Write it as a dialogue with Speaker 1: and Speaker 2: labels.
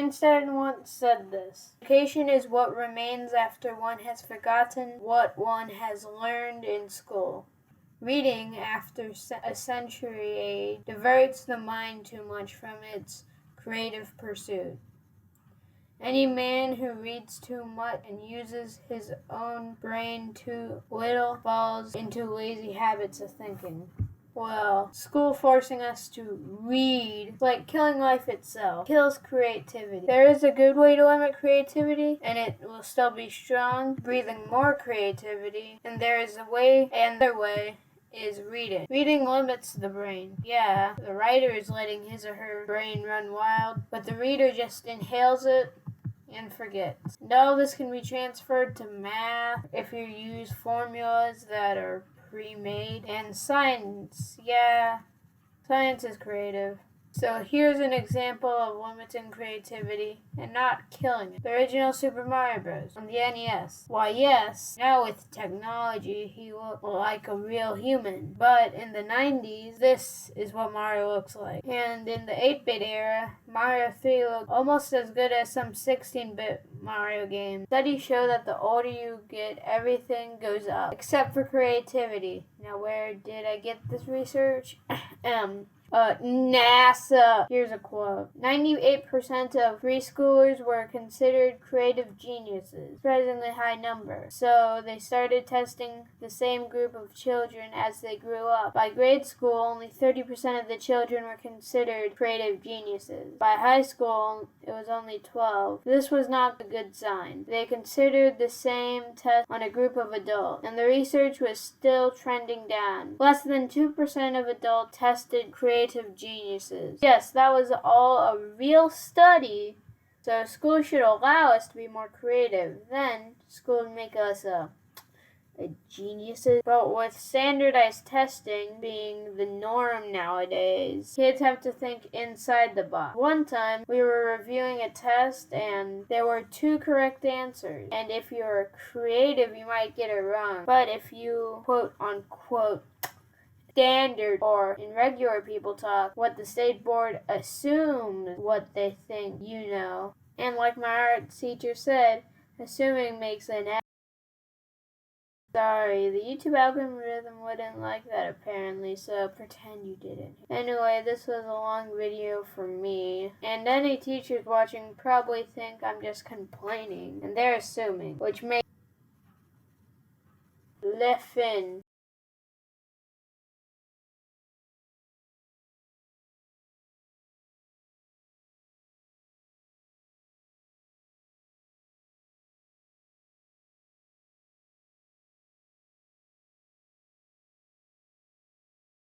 Speaker 1: Einstein once said this: education is what remains after one has forgotten what one has learned in school. Reading, after a century age, diverts the mind too much from its creative pursuit. Any man who reads too much and uses his own brain too little falls into lazy habits of thinking. Well, school forcing us to read, like killing life itself, kills creativity. There is a good way to limit creativity, and it will still be strong, breathing more creativity, and there is a way, and the other way is reading. Reading limits the brain. Yeah, the writer is letting his or her brain run wild, but the reader just inhales it and forgets. No, this can be transferred to math if you use formulas that are pre-made, and science. Yeah, science is creative. So here's an example of limiting creativity and not killing it. The original Super Mario Bros. On the NES. Why, yes, now with technology he looked like a real human. But in the 90s, this is what Mario looks like. And in the 8-bit era, Mario 3 looked almost as good as some 16-bit Mario games. Studies show that the older you get, everything goes up, except for creativity. Now, where did I get this research? NASA. Here's a quote. 98% of preschoolers were considered creative geniuses. Surprisingly high number. So they started testing the same group of children as they grew up. By grade school, only 30% of the children were considered creative geniuses. By high school, it was only 12. This was not a good sign. They considered the same test on a group of adults, and the research was still trending down. Less than 2% of adults tested creative geniuses. Yes, that was all a real study. So school should allow us to be more creative. Then school would make us geniuses. But with standardized testing being the norm nowadays, kids have to think inside the box. One time, we were reviewing a test and there were 2 correct answers. And if you're creative, you might get it wrong. But if you, quote unquote, standard, or in regular people talk, what the state board assumes what they think you know. And like my art teacher said, assuming makes an ass. Sorry, the YouTube algorithm wouldn't like that apparently, so pretend you didn't. Anyway, this was a long video for me, and any teachers watching probably think I'm just complaining, and they're assuming, which makes Listen.